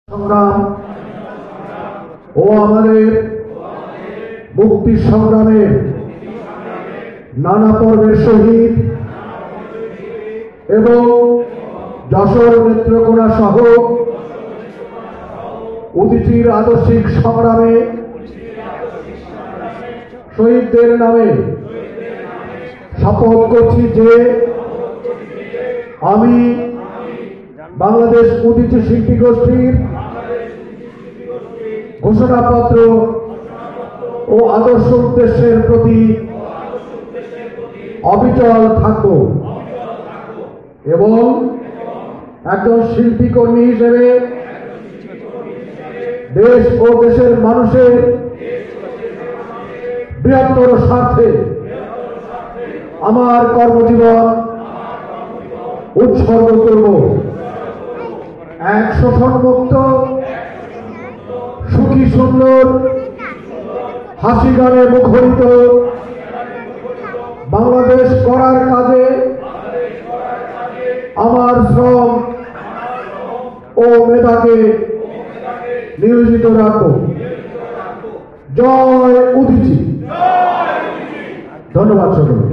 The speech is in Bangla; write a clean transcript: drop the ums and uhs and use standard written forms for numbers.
সংগ্রাম ও আমাদের মুক্তি সংগ্রামের নানা পর্বের শহীদ এবং যশোর নেত্রকোনা সহ উদীচীর আদর্শিক সংগ্রামে শহীদদের নামে শপথ করছি যে আমি বাংলাদেশ উদীচী শিল্পী গোষ্ঠীর ঘোষণাপত্র ও আদর্শ উদ্দেশ্যের প্রতি অবিচল থাকব এবং একজন শিল্পী কর্মী হিসেবে দেশ ও দেশের মানুষের বৃহত্তর স্বার্থে আমার কর্মজীবন উৎসর্গ করব। এক শোষণমুক্ত সুখী সুন্দর হাসি গানে মুখরিত বাংলাদেশ করার কাজে আমার শ্রম ও মেধাকে নিয়োজিত রাখব। জয় উদীচী। ধন্যবাদ সকলকে।